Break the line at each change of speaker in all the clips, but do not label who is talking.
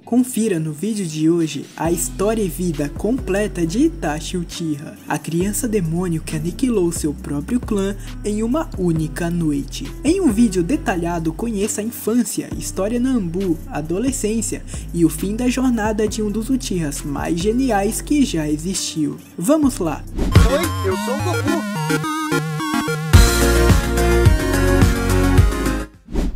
Confira no vídeo de hoje a história e vida completa de Itachi Uchiha, a criança demônio que aniquilou seu próprio clã em uma única noite. Em um vídeo detalhado, conheça a infância, história na Anbu, adolescência e o fim da jornada de um dos Uchihas mais geniais que já existiu. Vamos lá!
Oi, eu sou o Goku!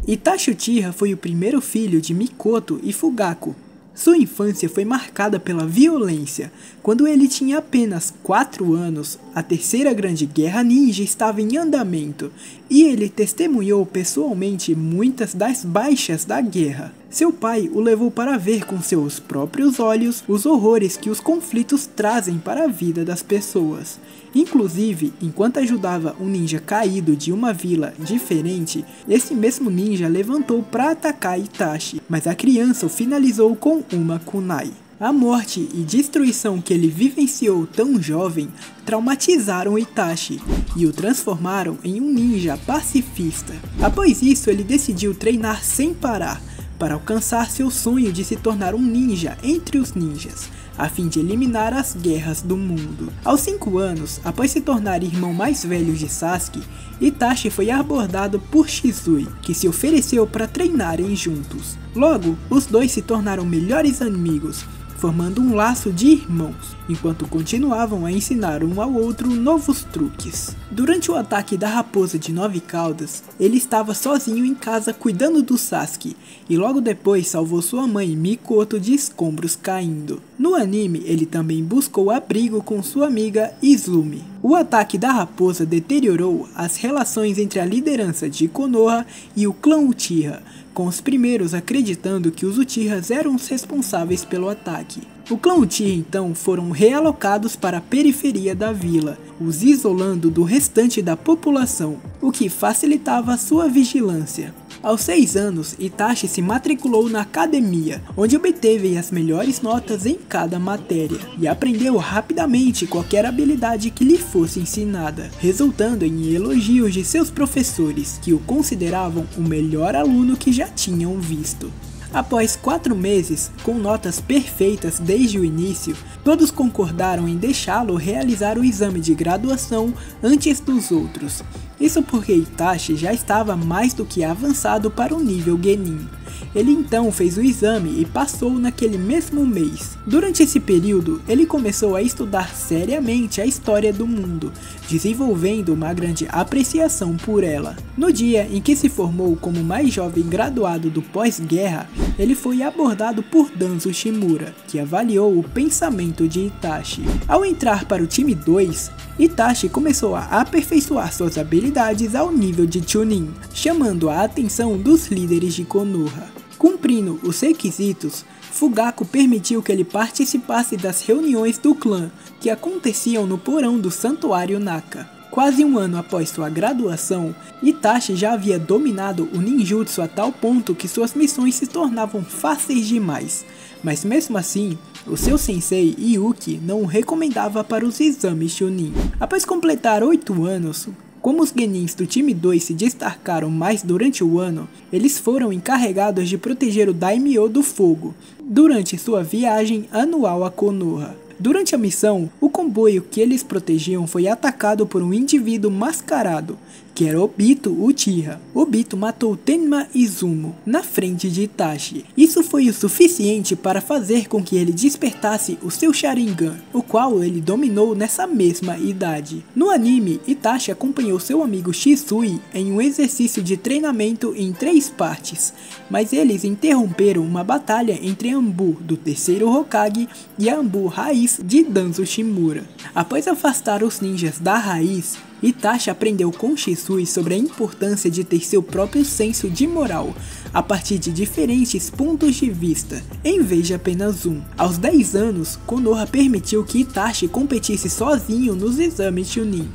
Itachi Uchiha foi o primeiro filho de Mikoto e Fugaku. Sua infância foi marcada pela violência. Quando ele tinha apenas 4 anos, a Terceira Grande Guerra Ninja estava em andamento, e ele testemunhou pessoalmente muitas das baixas da guerra. Seu pai o levou para ver com seus próprios olhos os horrores que os conflitos trazem para a vida das pessoas. Inclusive, enquanto ajudava um ninja caído de uma vila diferente, esse mesmo ninja levantou para atacar Itachi, mas a criança o finalizou com uma kunai. A morte e destruição que ele vivenciou tão jovem traumatizaram Itachi e o transformaram em um ninja pacifista. Após isso, ele decidiu treinar sem parar para alcançar seu sonho de se tornar um ninja entre os ninjas, a fim de eliminar as guerras do mundo. Aos 5 anos, após se tornar irmão mais velho de Sasuke, Itachi foi abordado por Shisui, que se ofereceu para treinarem juntos. Logo, os dois se tornaram melhores amigos, formando um laço de irmãos, enquanto continuavam a ensinar um ao outro novos truques. Durante o ataque da raposa de 9 caudas, ele estava sozinho em casa cuidando do Sasuke, e logo depois salvou sua mãe Mikoto de escombros caindo. No anime, ele também buscou abrigo com sua amiga Izumi. O ataque da raposa deteriorou as relações entre a liderança de Konoha e o clã Uchiha, com os primeiros acreditando que os Uchihas eram os responsáveis pelo ataque. O clã Uchiha então foram realocados para a periferia da vila, os isolando do restante da população, o que facilitava sua vigilância. Aos 6 anos, Itachi se matriculou na academia, onde obteve as melhores notas em cada matéria, e aprendeu rapidamente qualquer habilidade que lhe fosse ensinada, resultando em elogios de seus professores, que o consideravam o melhor aluno que já tinham visto. Após 4 meses, com notas perfeitas desde o início, todos concordaram em deixá-lo realizar o exame de graduação antes dos outros. Isso porque Itachi já estava mais do que avançado para o nível Genin. Ele então fez o exame e passou naquele mesmo mês. Durante esse período, ele começou a estudar seriamente a história do mundo, desenvolvendo uma grande apreciação por ela. No dia em que se formou como o mais jovem graduado do pós-guerra, ele foi abordado por Danzo Shimura, que avaliou o pensamento de Itachi. Ao entrar para o time 2, Itachi começou a aperfeiçoar suas habilidades ao nível de Chunin, chamando a atenção dos líderes de Konoha. Cumprindo os requisitos, Fugaku permitiu que ele participasse das reuniões do clã, que aconteciam no porão do Santuário Naka. Quase um ano após sua graduação, Itachi já havia dominado o ninjutsu a tal ponto que suas missões se tornavam fáceis demais, mas mesmo assim, o seu sensei Yuki não o recomendava para os exames Chunin. Após completar 8 anos, como os Genins do time 2 se destacaram mais durante o ano, eles foram encarregados de proteger o Daimyo do Fogo, durante sua viagem anual a Konoha. Durante a missão, o comboio que eles protegiam foi atacado por um indivíduo mascarado, que era Obito Uchiha. Obito matou Tenma Izumo na frente de Itachi. Isso foi o suficiente para fazer com que ele despertasse o seu Sharingan, o qual ele dominou nessa mesma idade. No anime, Itachi acompanhou seu amigo Shisui em um exercício de treinamento em 3 partes, mas eles interromperam uma batalha entre a Anbu do terceiro Hokage e a Anbu Raiz de Danzo Shimura. Após afastar os ninjas da raiz, Itachi aprendeu com Shisui sobre a importância de ter seu próprio senso de moral, a partir de diferentes pontos de vista, em vez de apenas um. Aos 10 anos, Konoha permitiu que Itachi competisse sozinho nos exames Chunin,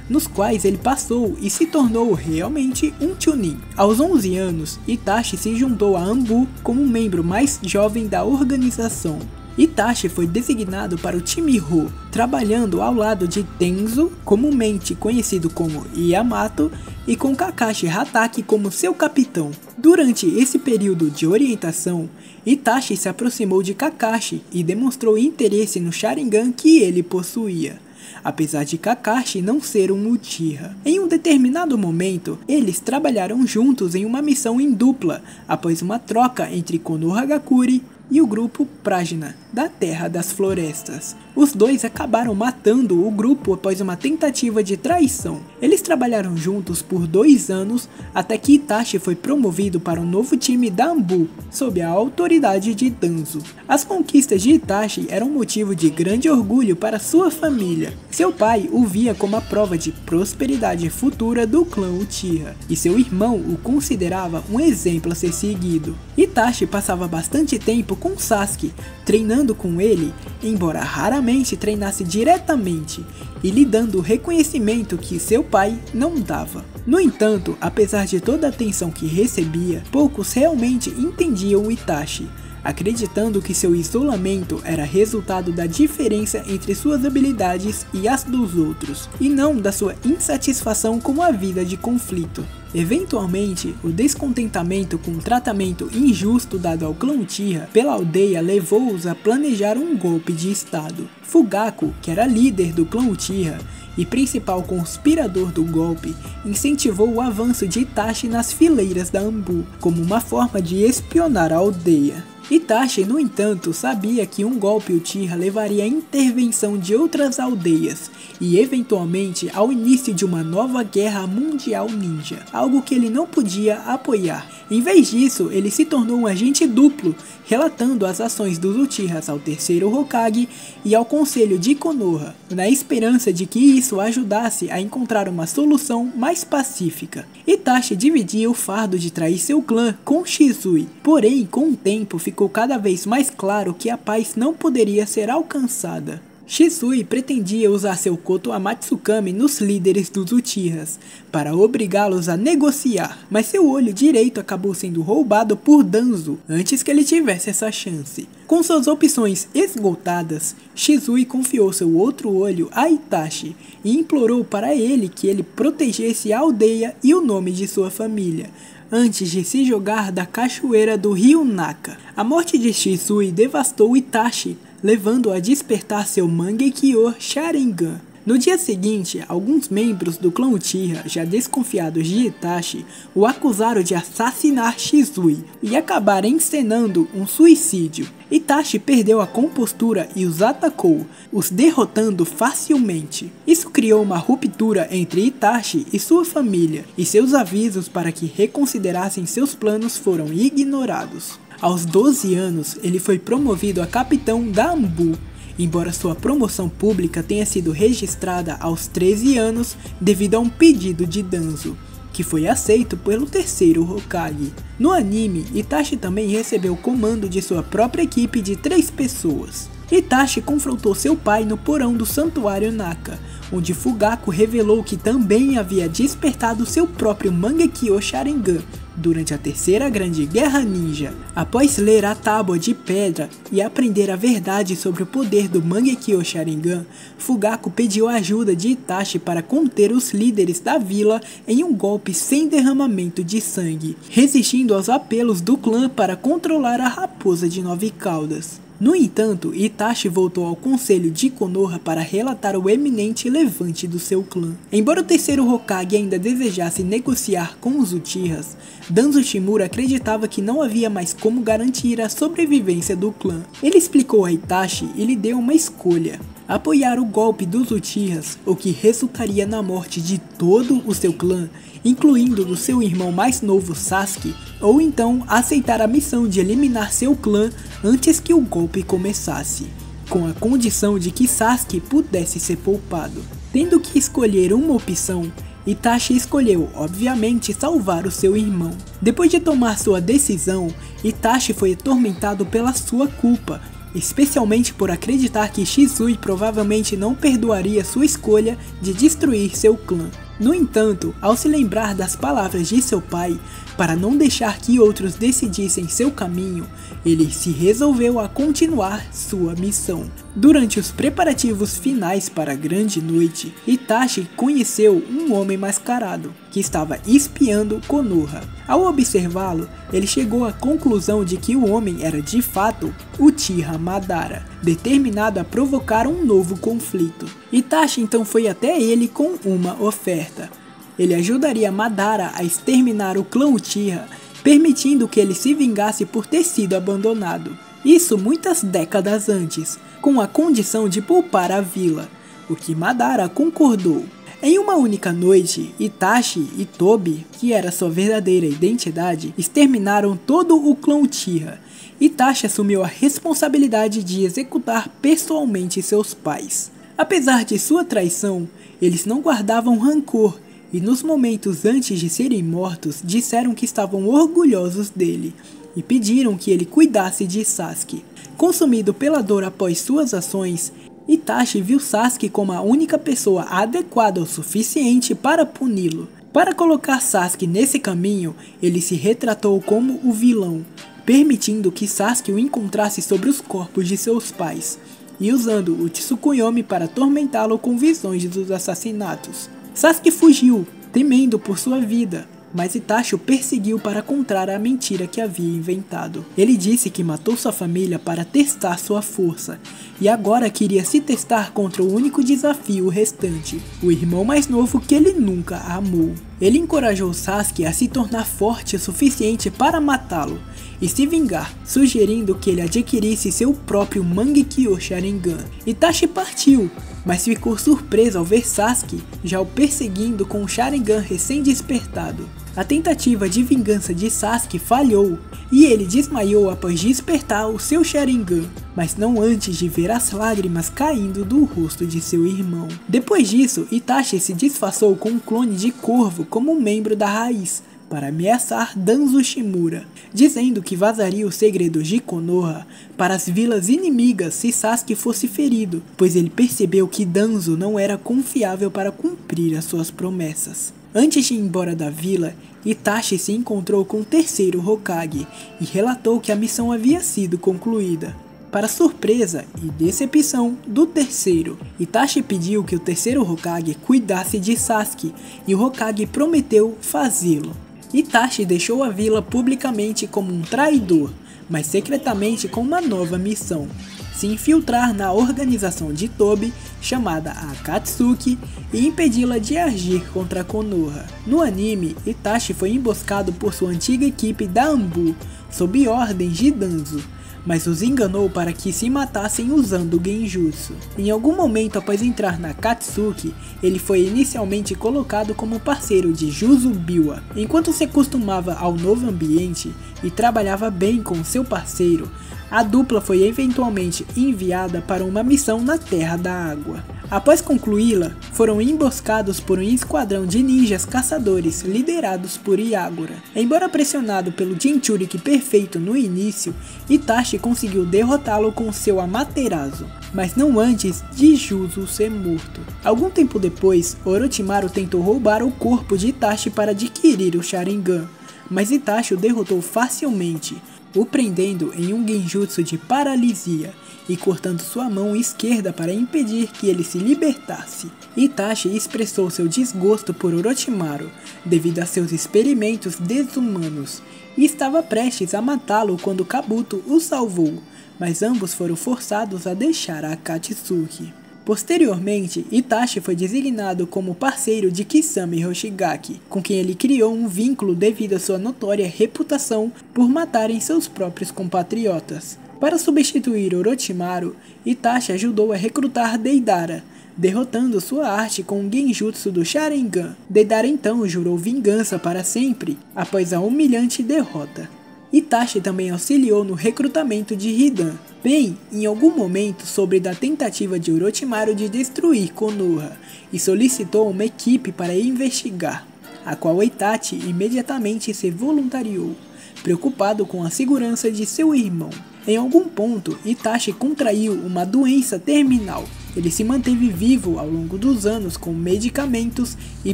nos quais ele passou e se tornou realmente um Chunin. Aos 11 anos, Itachi se juntou a Anbu como um membro mais jovem da organização. Itachi foi designado para o time Hou, trabalhando ao lado de Tenzo, comumente conhecido como Yamato, e com Kakashi Hatake como seu capitão. Durante esse período de orientação, Itachi se aproximou de Kakashi e demonstrou interesse no Sharingan que ele possuía, apesar de Kakashi não ser um Uchiha. Em um determinado momento, eles trabalharam juntos em uma missão em dupla, após uma troca entre Konohagakure e o grupo Prajna, da Terra das Florestas. Os dois acabaram matando o grupo após uma tentativa de traição. Eles trabalharam juntos por 2 anos, até que Itachi foi promovido para um novo time da Anbu, sob a autoridade de Danzo. As conquistas de Itachi eram motivo de grande orgulho para sua família. Seu pai o via como a prova de prosperidade futura do clã Uchiha, e seu irmão o considerava um exemplo a ser seguido. Itachi passava bastante tempo com Sasuke, treinando com ele, embora raramente treinasse diretamente, e lhe dando o reconhecimento que seu pai não dava. No entanto, apesar de toda a atenção que recebia, poucos realmente entendiam Itachi, acreditando que seu isolamento era resultado da diferença entre suas habilidades e as dos outros, e não da sua insatisfação com a vida de conflito. Eventualmente, o descontentamento com o tratamento injusto dado ao clã Uchiha pela aldeia levou-os a planejar um golpe de estado. Fugaku, que era líder do clã Uchiha e principal conspirador do golpe, incentivou o avanço de Itachi nas fileiras da Anbu, como uma forma de espionar a aldeia. Itachi, no entanto, sabia que um golpe Uchiha levaria à intervenção de outras aldeias e, eventualmente, ao início de uma nova guerra mundial ninja, algo que ele não podia apoiar. Em vez disso, ele se tornou um agente duplo, relatando as ações dos Uchihas ao terceiro Hokage e ao conselho de Konoha, na esperança de que isso ajudasse a encontrar uma solução mais pacífica. Itachi dividia o fardo de trair seu clã com Shisui, porém, com o tempo ficou cada vez mais claro que a paz não poderia ser alcançada. Shisui pretendia usar seu Koto Amatsukami nos líderes dos Uchihas, para obrigá-los a negociar, mas seu olho direito acabou sendo roubado por Danzo antes que ele tivesse essa chance. Com suas opções esgotadas, Shisui confiou seu outro olho a Itachi e implorou para ele que ele protegesse a aldeia e o nome de sua família, antes de se jogar da cachoeira do rio Naka. A morte de Shisui devastou Itachi, levando-o a despertar seu Mangekyo Sharingan. No dia seguinte, alguns membros do clã Uchiha, já desconfiados de Itachi, o acusaram de assassinar Shisui e acabaram encenando um suicídio. Itachi perdeu a compostura e os atacou, os derrotando facilmente. Isso criou uma ruptura entre Itachi e sua família, e seus avisos para que reconsiderassem seus planos foram ignorados. Aos 12 anos, ele foi promovido a capitão da Anbu, embora sua promoção pública tenha sido registrada aos 13 anos devido a um pedido de Danzo, que foi aceito pelo terceiro Hokage. No anime, Itachi também recebeu o comando de sua própria equipe de 3 pessoas. Itachi confrontou seu pai no porão do Santuário Naka, onde Fugaku revelou que também havia despertado seu próprio Mangekyo Sharingan durante a terceira grande guerra ninja. Após ler a tábua de pedra e aprender a verdade sobre o poder do Mangekyo Sharingan, Fugaku pediu a ajuda de Itachi para conter os líderes da vila em um golpe sem derramamento de sangue, resistindo aos apelos do clã para controlar a raposa de 9 caudas. No entanto, Itachi voltou ao conselho de Konoha para relatar o eminente levante do seu clã. Embora o terceiro Hokage ainda desejasse negociar com os Uchihas, Danzo Shimura acreditava que não havia mais como garantir a sobrevivência do clã. Ele explicou a Itachi e lhe deu uma escolha: apoiar o golpe dos Uchihas, o que resultaria na morte de todo o seu clã, incluindo do seu irmão mais novo Sasuke, ou então aceitar a missão de eliminar seu clã antes que o golpe começasse, com a condição de que Sasuke pudesse ser poupado. Tendo que escolher uma opção, Itachi escolheu, obviamente, salvar o seu irmão. Depois de tomar sua decisão, Itachi foi atormentado pela sua culpa, especialmente por acreditar que Shisui provavelmente não perdoaria sua escolha de destruir seu clã. No entanto, ao se lembrar das palavras de seu pai, para não deixar que outros decidissem seu caminho, ele se resolveu a continuar sua missão. Durante os preparativos finais para a grande noite, Itachi conheceu um homem mascarado, que estava espiando Konoha. Ao observá-lo, ele chegou à conclusão de que o homem era de fato Uchiha Madara, determinado a provocar um novo conflito. Itachi então foi até ele com uma oferta. Ele ajudaria Madara a exterminar o clã Uchiha, permitindo que ele se vingasse por ter sido abandonado. Isso muitas décadas antes, com a condição de poupar a vila, o que Madara concordou. Em uma única noite, Itachi e Tobi, que era sua verdadeira identidade, exterminaram todo o clã Uchiha. Itachi assumiu a responsabilidade de executar pessoalmente seus pais. Apesar de sua traição, eles não guardavam rancor, e nos momentos antes de serem mortos, disseram que estavam orgulhosos dele, e pediram que ele cuidasse de Sasuke. Consumido pela dor após suas ações, Itachi viu Sasuke como a única pessoa adequada o suficiente para puni-lo. Para colocar Sasuke nesse caminho, ele se retratou como o vilão, permitindo que Sasuke o encontrasse sobre os corpos de seus pais, e usando o Tsukuyomi para atormentá-lo com visões dos assassinatos. Sasuke fugiu, temendo por sua vida, mas Itachi o perseguiu para contar a mentira que havia inventado. Ele disse que matou sua família para testar sua força, e agora queria se testar contra o único desafio restante, o irmão mais novo que ele nunca amou. Ele encorajou Sasuke a se tornar forte o suficiente para matá-lo e se vingar, sugerindo que ele adquirisse seu próprio Mangekyo Sharingan. Itachi partiu, mas ficou surpreso ao ver Sasuke já o perseguindo com o Sharingan recém-despertado. A tentativa de vingança de Sasuke falhou, e ele desmaiou após despertar o seu Sharingan, mas não antes de ver as lágrimas caindo do rosto de seu irmão. Depois disso, Itachi se disfarçou com um clone de corvo como membro da raiz, para ameaçar Danzo Shimura, dizendo que vazaria os segredos de Konoha para as vilas inimigas se Sasuke fosse ferido, pois ele percebeu que Danzo não era confiável para cumprir as suas promessas. Antes de ir embora da vila, Itachi se encontrou com o terceiro Hokage e relatou que a missão havia sido concluída. Para surpresa e decepção do terceiro, Itachi pediu que o terceiro Hokage cuidasse de Sasuke e o Hokage prometeu fazê-lo. Itachi deixou a vila publicamente como um traidor, mas secretamente com uma nova missão: se infiltrar na organização de Tobi, chamada Akatsuki, e impedi-la de agir contra Konoha. No anime, Itachi foi emboscado por sua antiga equipe da Anbu, sob ordens de Danzo, mas os enganou para que se matassem usando o Genjutsu. Em algum momento após entrar na Akatsuki, ele foi inicialmente colocado como parceiro de Juzo Biwa. Enquanto se acostumava ao novo ambiente e trabalhava bem com seu parceiro, a dupla foi eventualmente enviada para uma missão na Terra da Água. Após concluí-la, foram emboscados por um esquadrão de ninjas caçadores liderados por Yagura. Embora pressionado pelo Jinchuriki perfeito no início, Itachi conseguiu derrotá-lo com seu Amaterasu, mas não antes de Juzo ser morto. Algum tempo depois, Orochimaru tentou roubar o corpo de Itachi para adquirir o Sharingan, mas Itachi o derrotou facilmente, o prendendo em um genjutsu de paralisia e cortando sua mão esquerda para impedir que ele se libertasse. Itachi expressou seu desgosto por Orochimaru devido a seus experimentos desumanos e estava prestes a matá-lo quando Kabuto o salvou, mas ambos foram forçados a deixar a Akatsuki. Posteriormente, Itachi foi designado como parceiro de Kisame Hoshigaki, com quem ele criou um vínculo devido à sua notória reputação por matarem seus próprios compatriotas. Para substituir Orochimaru, Itachi ajudou a recrutar Deidara, derrotando sua arte com o genjutsu do Sharingan. Deidara então jurou vingança para sempre após a humilhante derrota. Itachi também auxiliou no recrutamento de Hidan. Bem, em algum momento soube da tentativa de Orochimaru de destruir Konoha e solicitou uma equipe para investigar, a qual Itachi imediatamente se voluntariou, preocupado com a segurança de seu irmão. Em algum ponto, Itachi contraiu uma doença terminal Ele se manteve vivo ao longo dos anos com medicamentos e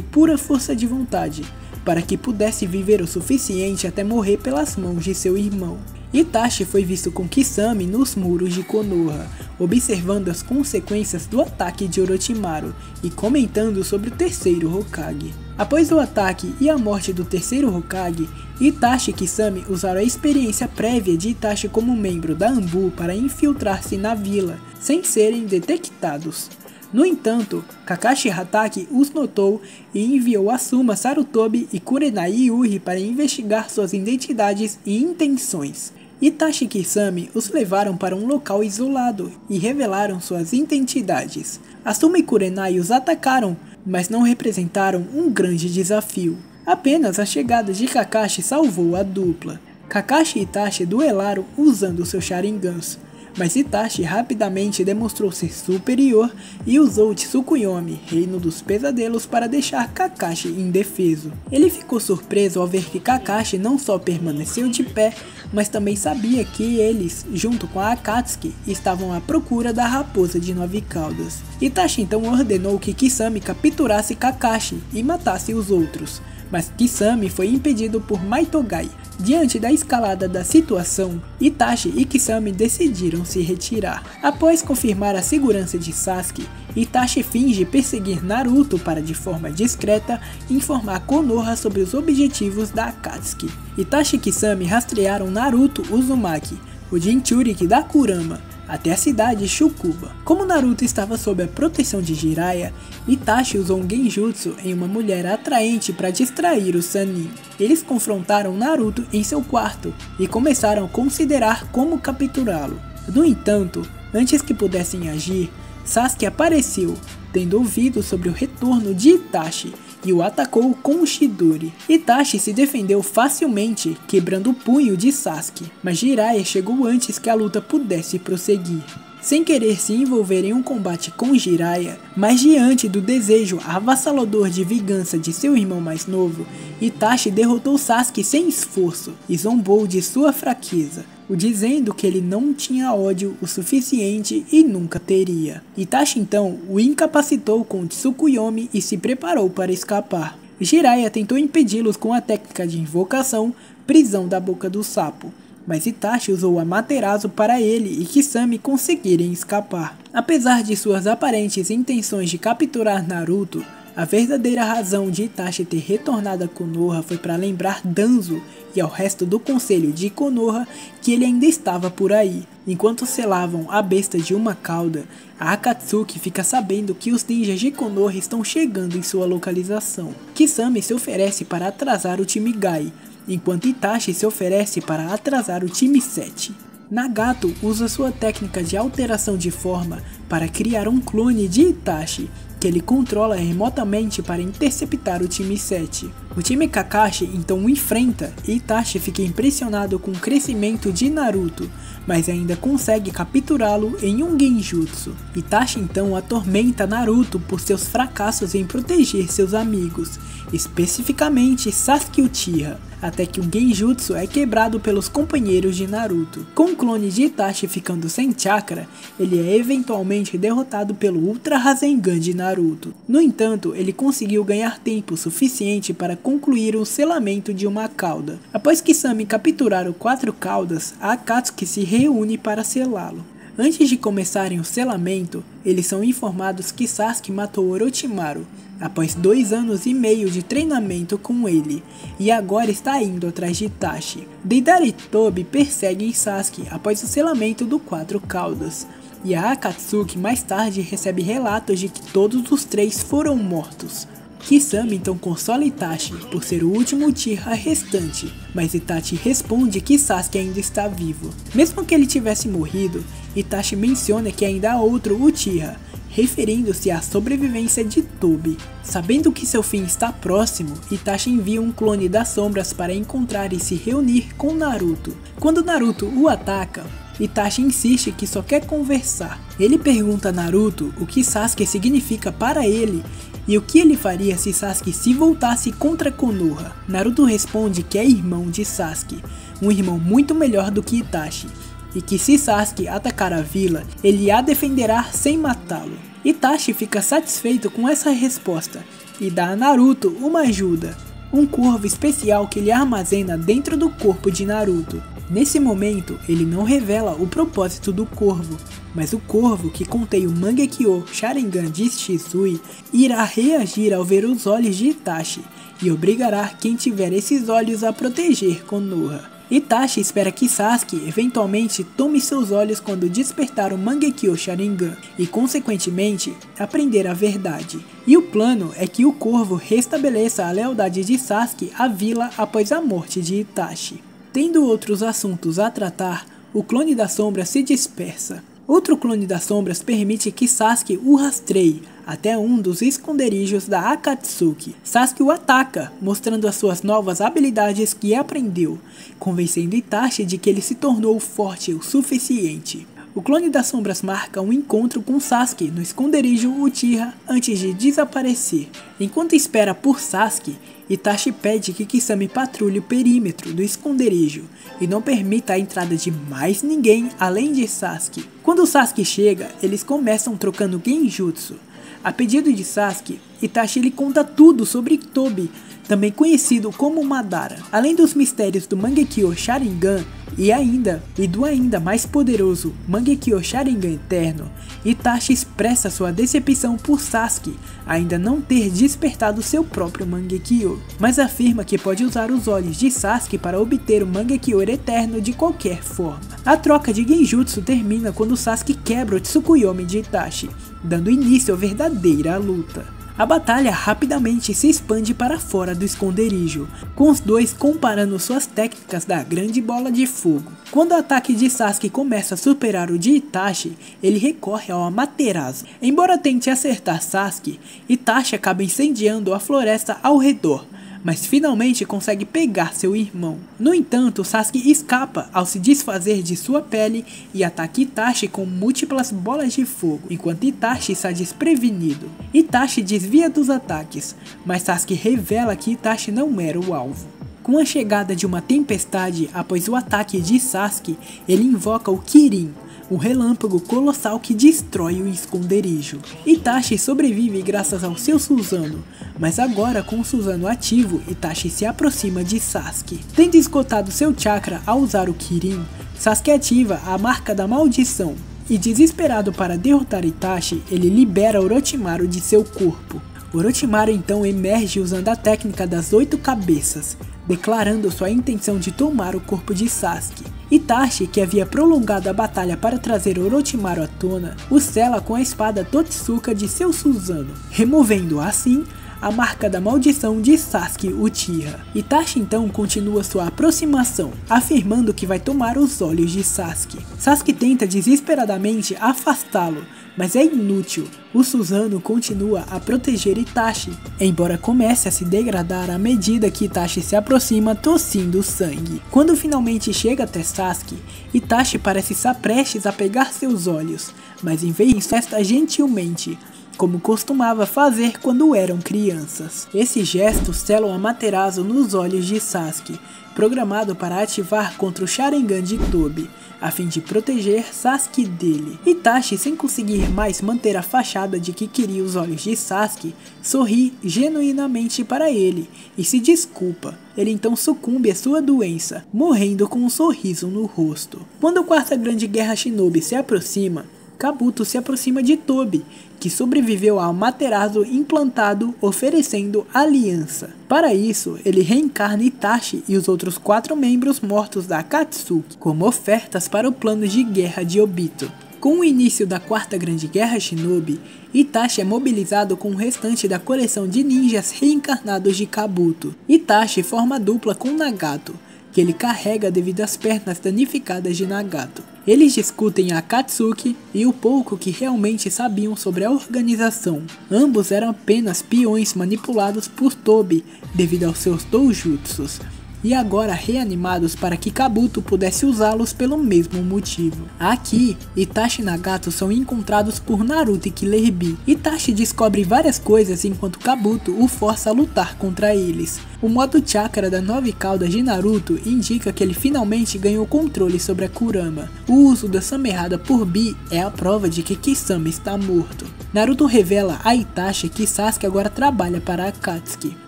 pura força de vontade, para que pudesse viver o suficiente até morrer pelas mãos de seu irmão. Itachi foi visto com Kisame nos muros de Konoha, observando as consequências do ataque de Orochimaru e comentando sobre o terceiro Hokage. Após o ataque e a morte do terceiro Hokage, Itachi e Kisame usaram a experiência prévia de Itachi como membro da Anbu para infiltrar-se na vila, sem serem detectados. No entanto, Kakashi Hatake os notou e enviou Asuma, Sarutobi e Kurenai Yuri para investigar suas identidades e intenções. Itachi e Kisame os levaram para um local isolado e revelaram suas identidades. Asuma e Kurenai os atacaram, mas não representaram um grande desafio. Apenas a chegada de Kakashi salvou a dupla. Kakashi e Itachi duelaram usando seus Sharingans, mas Itachi rapidamente demonstrou ser superior e usou Tsukuyomi, Reino dos Pesadelos, para deixar Kakashi indefeso. Ele ficou surpreso ao ver que Kakashi não só permaneceu de pé, mas também sabia que eles, junto com a Akatsuki, estavam à procura da raposa de 9 caudas. Itachi então ordenou que Kisame capturasse Kakashi e matasse os outros, mas Kisame foi impedido por Maitogai. Diante da escalada da situação, Itachi e Kisame decidiram se retirar. Após confirmar a segurança de Sasuke, Itachi finge perseguir Naruto para, de forma discreta, informar Konoha sobre os objetivos da Akatsuki. Itachi e Kisame rastrearam Naruto Uzumaki, o Jinchuriki da Kurama, até a cidade Shukuba. Como Naruto estava sob a proteção de Jiraiya, Itachi usou um genjutsu em uma mulher atraente para distrair o Sannin. Eles confrontaram Naruto em seu quarto e começaram a considerar como capturá-lo. No entanto, antes que pudessem agir, Sasuke apareceu, tendo ouvido sobre o retorno de Itachi, e o atacou com o Chidori. Itachi se defendeu facilmente, quebrando o punho de Sasuke, mas Jiraiya chegou antes que a luta pudesse prosseguir. Sem querer se envolver em um combate com Jiraiya, mas diante do desejo avassalador de vingança de seu irmão mais novo, Itachi derrotou Sasuke sem esforço e zombou de sua fraqueza, o dizendo que ele não tinha ódio o suficiente e nunca teria. Itachi então o incapacitou com Tsukuyomi e se preparou para escapar. Jiraiya tentou impedi-los com a técnica de invocação, prisão da boca do sapo, mas Itachi usou Amaterasu para ele e Kisame conseguirem escapar. Apesar de suas aparentes intenções de capturar Naruto, a verdadeira razão de Itachi ter retornado a Konoha foi para lembrar Danzo e ao resto do conselho de Konoha que ele ainda estava por aí. Enquanto selavam a besta de uma cauda, a Akatsuki fica sabendo que os ninjas de Konoha estão chegando em sua localização. Kisame se oferece para atrasar o time Gai, enquanto Itachi se oferece para atrasar o time 7. Nagato usa sua técnica de alteração de forma para criar um clone de Itachi, que ele controla remotamente para interceptar o time 7. O time Kakashi então o enfrenta e Itachi fica impressionado com o crescimento de Naruto, mas ainda consegue capturá-lo em um genjutsu. Itachi então atormenta Naruto por seus fracassos em proteger seus amigos, especificamente Sasuke Uchiha, até que o genjutsu é quebrado pelos companheiros de Naruto. Com o clone de Itachi ficando sem chakra, ele é eventualmente derrotado pelo Ultra Rasengan de Naruto. No entanto, ele conseguiu ganhar tempo suficiente para concluir o selamento de uma cauda. Após Kisame capturar o 4 caudas, a Akatsuki se reúne para selá-lo. Antes de começarem o selamento, eles são informados que Sasuke matou Orochimaru, após 2 anos e meio de treinamento com ele, e agora está indo atrás de Itachi. Deidara e Tobi perseguem Sasuke após o selamento do 4 caudas, e a Akatsuki mais tarde recebe relatos de que todos os 3 foram mortos. Kisame então consola Itachi por ser o último Uchiha restante, mas Itachi responde que Sasuke ainda está vivo. Mesmo que ele tivesse morrido, Itachi menciona que ainda há outro Uchiha, referindo-se à sobrevivência de Tobi. Sabendo que seu fim está próximo, Itachi envia um clone das sombras para encontrar e se reunir com Naruto. Quando Naruto o ataca, Itachi insiste que só quer conversar. Ele pergunta a Naruto o que Sasuke significa para ele e o que ele faria se Sasuke se voltasse contra Konoha. Naruto responde que é irmão de Sasuke, um irmão muito melhor do que Itachi, e que se Sasuke atacar a vila, ele a defenderá sem matá-lo. Itachi fica satisfeito com essa resposta e dá a Naruto uma ajuda, um corvo especial que ele armazena dentro do corpo de Naruto. Nesse momento, ele não revela o propósito do corvo, mas o corvo que contém o Mangekyo Sharingan de Shisui irá reagir ao ver os olhos de Itachi e obrigará quem tiver esses olhos a proteger Konoha. Itachi espera que Sasuke eventualmente tome seus olhos quando despertar o Mangekyo Sharingan e, consequentemente, aprender a verdade. E o plano é que o corvo restabeleça a lealdade de Sasuke à vila após a morte de Itachi. Tendo outros assuntos a tratar, o clone das sombras se dispersa. Outro clone das sombras permite que Sasuke o rastreie até um dos esconderijos da Akatsuki. Sasuke o ataca, mostrando as suas novas habilidades que aprendeu, convencendo Itachi de que ele se tornou forte o suficiente. O clone das sombras marca um encontro com Sasuke no esconderijo Uchiha antes de desaparecer. Enquanto espera por Sasuke, Itachi pede que Kisame patrulhe o perímetro do esconderijo e não permita a entrada de mais ninguém além de Sasuke. Quando Sasuke chega, eles começam trocando genjutsu. A pedido de Sasuke, Itachi lhe conta tudo sobre Tobi, também conhecido como Madara, além dos mistérios do Mangekyo Sharingan e do ainda mais poderoso Mangekyo Sharingan Eterno. Itachi expressa sua decepção por Sasuke ainda não ter despertado seu próprio Mangekyo, mas afirma que pode usar os olhos de Sasuke para obter o Mangekyo Eterno de qualquer forma. A troca de genjutsu termina quando Sasuke quebra o Tsukuyomi de Itachi, dando início à verdadeira luta. A batalha rapidamente se expande para fora do esconderijo, com os dois comparando suas técnicas da grande bola de fogo. Quando o ataque de Sasuke começa a superar o de Itachi, ele recorre ao Amaterasu. Embora tente acertar Sasuke, Itachi acaba incendiando a floresta ao redor, mas finalmente consegue pegar seu irmão. No entanto, Sasuke escapa ao se desfazer de sua pele e ataca Itachi com múltiplas bolas de fogo, enquanto Itachi está desprevenido. Itachi desvia dos ataques, mas Sasuke revela que Itachi não era o alvo. Com a chegada de uma tempestade após o ataque de Sasuke, ele invoca o Kirin, um relâmpago colossal que destrói o esconderijo. Itachi sobrevive graças ao seu Susanoo, mas agora com o Susanoo ativo, Itachi se aproxima de Sasuke. Tendo esgotado seu chakra ao usar o Kirin, Sasuke ativa a marca da maldição, e desesperado para derrotar Itachi, ele libera Orochimaru de seu corpo. Orochimaru então emerge usando a técnica das 8 cabeças, declarando sua intenção de tomar o corpo de Sasuke. Itachi, que havia prolongado a batalha para trazer Orochimaru à tona, o sela com a espada Totsuka de seu Susanoo, removendo assim a marca da maldição de Sasuke Uchiha. Itachi então continua sua aproximação, afirmando que vai tomar os olhos de Sasuke. Sasuke tenta desesperadamente afastá-lo, mas é inútil. O Susanoo continua a proteger Itachi, embora comece a se degradar à medida que Itachi se aproxima tossindo sangue. Quando finalmente chega até Sasuke, Itachi parece estar prestes a pegar seus olhos, mas em vez disso festa gentilmente, como costumava fazer quando eram crianças. Esse gesto sela o Amaterasu nos olhos de Sasuke, programado para ativar contra o Sharingan de Tobi, a fim de proteger Sasuke dele. Itachi, sem conseguir mais manter a fachada de que queria os olhos de Sasuke, sorri genuinamente para ele e se desculpa. Ele então sucumbe à sua doença, morrendo com um sorriso no rosto. Quando a Quarta Grande Guerra Shinobi se aproxima, Kabuto se aproxima de Tobi, que sobreviveu ao Amaterasu implantado, oferecendo aliança. Para isso, ele reencarna Itachi e os outros 4 membros mortos da Akatsuki como ofertas para o plano de guerra de Obito. Com o início da Quarta Grande Guerra Shinobi, Itachi é mobilizado com o restante da coleção de ninjas reencarnados de Kabuto. Itachi forma dupla com Nagato, que ele carrega devido às pernas danificadas de Nagato. Eles discutem a Akatsuki e o pouco que realmente sabiam sobre a organização. Ambos eram apenas peões manipulados por Tobi devido aos seus doujutsus, e agora reanimados para que Kabuto pudesse usá-los pelo mesmo motivo. Aqui, Itachi e Nagato são encontrados por Naruto e Killer Bee. Itachi descobre várias coisas enquanto Kabuto o força a lutar contra eles, O modo chakra das 9 caudas de Naruto indica que ele finalmente ganhou controle sobre a Kurama. O uso da Samerrada por Bi é a prova de que Kisame está morto. Naruto revela a Itachi que Sasuke agora trabalha para a Akatsuki,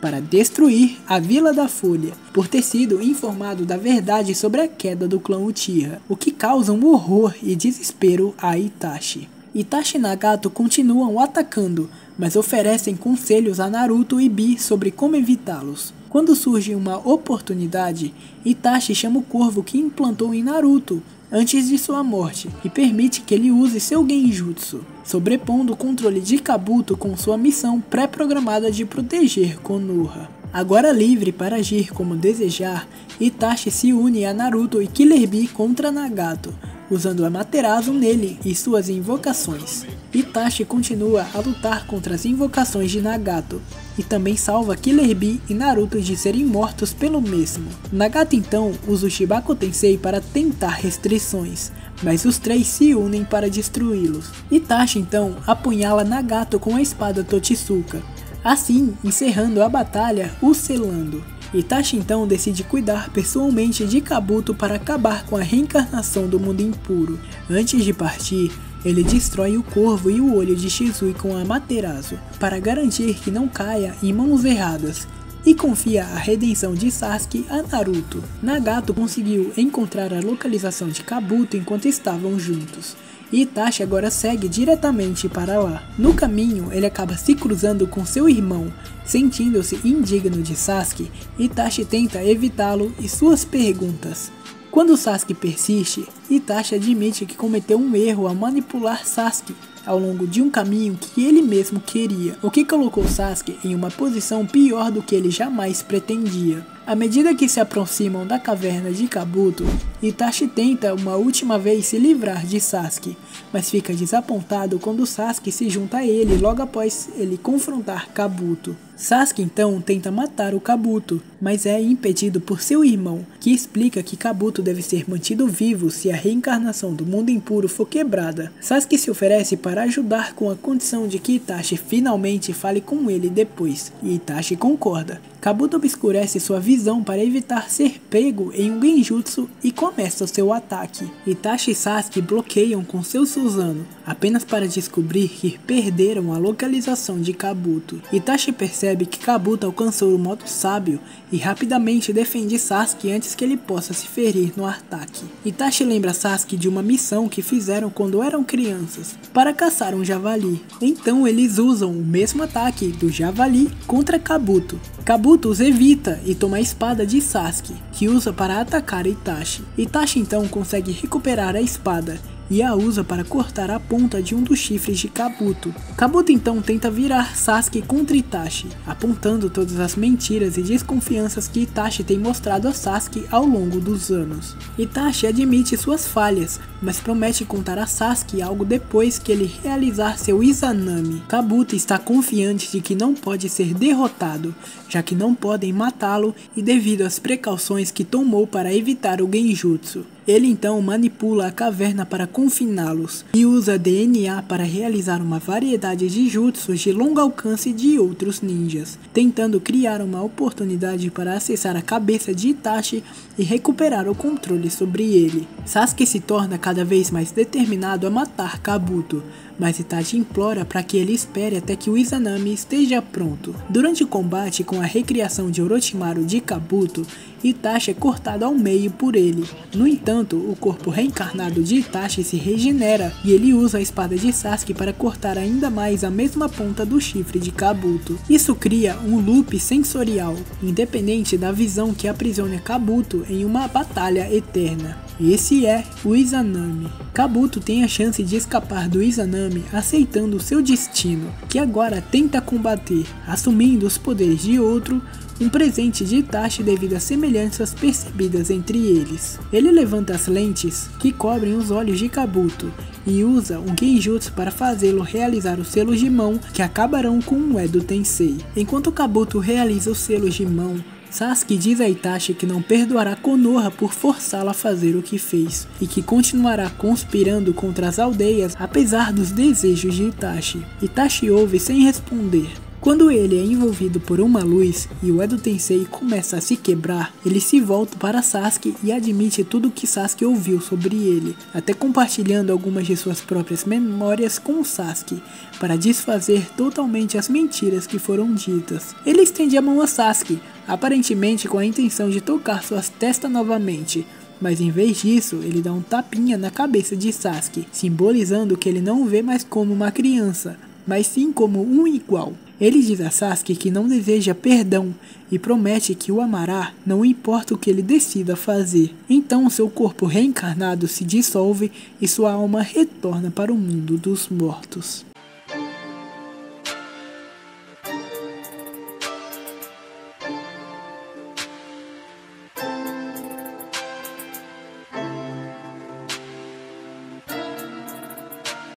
para destruir a Vila da Folha, por ter sido informado da verdade sobre a queda do clã Uchiha, o que causa um horror e desespero a Itachi. Itachi e Nagato continuam atacando, mas oferecem conselhos a Naruto e Bi sobre como evitá-los. Quando surge uma oportunidade, Itachi chama o corvo que implantou em Naruto antes de sua morte e permite que ele use seu genjutsu, sobrepondo o controle de Kabuto com sua missão pré-programada de proteger Konoha. Agora livre para agir como desejar, Itachi se une a Naruto e Killer Bee contra Nagato, usando Amaterasu nele e suas invocações. Itachi continua a lutar contra as invocações de Nagato, e também salva Killer Bee e Naruto de serem mortos pelo mesmo. Nagato então usa o Shibaku Tensei para tentar restrições, mas os três se unem para destruí-los. Itachi então apunhala Nagato com a espada Totsuka, assim encerrando a batalha, o selando. Itachi então decide cuidar pessoalmente de Kabuto para acabar com a reencarnação do mundo impuro. Antes de partir, ele destrói o corvo e o olho de Shizui com a Amaterasu, para garantir que não caia em mãos erradas, e confia a redenção de Sasuke a Naruto. Nagato conseguiu encontrar a localização de Kabuto enquanto estavam juntos, e Itachi agora segue diretamente para lá. No caminho, ele acaba se cruzando com seu irmão. Sentindo-se indigno de Sasuke, Itachi tenta evitá-lo e suas perguntas. Quando Sasuke persiste, Itachi admite que cometeu um erro ao manipular Sasuke ao longo de um caminho que ele mesmo queria, o que colocou Sasuke em uma posição pior do que ele jamais pretendia. À medida que se aproximam da caverna de Kabuto, Itachi tenta uma última vez se livrar de Sasuke, mas fica desapontado quando Sasuke se junta a ele logo após ele confrontar Kabuto. Sasuke então tenta matar o Kabuto, mas é impedido por seu irmão, que explica que Kabuto deve ser mantido vivo se a reencarnação do mundo impuro for quebrada. Sasuke se oferece para ajudar com a condição de que Itachi finalmente fale com ele depois, e Itachi concorda. Kabuto obscurece sua visão para evitar ser pego em um genjutsu e começa seu ataque. Itachi e Sasuke bloqueiam com seu Susanoo, apenas para descobrir que perderam a localização de Kabuto. Itachi percebe que Kabuto alcançou o modo sábio e rapidamente defende Sasuke antes que ele possa se ferir no ataque. Itachi lembra Sasuke de uma missão que fizeram quando eram crianças, para caçar um javali. Então eles usam o mesmo ataque do javali contra Kabuto. Kabuto os evita e toma a espada de Sasuke, que usa para atacar Itachi. Itachi então consegue recuperar a espada e a usa para cortar a ponta de um dos chifres de Kabuto. Kabuto então tenta virar Sasuke contra Itachi, apontando todas as mentiras e desconfianças que Itachi tem mostrado a Sasuke ao longo dos anos. Itachi admite suas falhas, mas promete contar a Sasuke algo depois que ele realizar seu Izanami. Kabuto está confiante de que não pode ser derrotado, já que não podem matá-lo e devido às precauções que tomou para evitar o genjutsu. Ele então manipula a caverna para confiná-los e usa DNA para realizar uma variedade de jutsus de longo alcance de outros ninjas, tentando criar uma oportunidade para acessar a cabeça de Itachi e recuperar o controle sobre ele. Sasuke se torna cada vez mais determinado a matar Kabuto, mas Itachi implora para que ele espere até que o Izanami esteja pronto. Durante o combate com a recriação de Orochimaru de Kabuto, Itachi é cortado ao meio por ele. No entanto, o corpo reencarnado de Itachi se regenera e ele usa a espada de Sasuke para cortar ainda mais a mesma ponta do chifre de Kabuto. Isso cria um loop sensorial, independente da visão que aprisiona Kabuto em uma batalha eterna. Esse é o Izanami. Kabuto tem a chance de escapar do Izanami aceitando seu destino, que agora tenta combater, assumindo os poderes de outro, um presente de Itachi devido às semelhanças percebidas entre eles. Ele levanta as lentes que cobrem os olhos de Kabuto e usa um genjutsu para fazê-lo realizar os selos de mão que acabarão com o Edo Tensei. Enquanto Kabuto realiza os selos de mão, Sasuke diz a Itachi que não perdoará Konoha por forçá-la a fazer o que fez, e que continuará conspirando contra as aldeias apesar dos desejos de Itachi. Itachi ouve sem responder. Quando ele é envolvido por uma luz e o Edo Tensei começa a se quebrar, ele se volta para Sasuke e admite tudo o que Sasuke ouviu sobre ele, até compartilhando algumas de suas próprias memórias com o Sasuke, para desfazer totalmente as mentiras que foram ditas. Ele estende a mão a Sasuke, aparentemente com a intenção de tocar suas testas novamente, mas em vez disso, ele dá um tapinha na cabeça de Sasuke, simbolizando que ele não o vê mais como uma criança, mas sim como um igual. Ele diz a Sasuke que não deseja perdão e promete que o amará não importa o que ele decida fazer. Então seu corpo reencarnado se dissolve e sua alma retorna para o mundo dos mortos.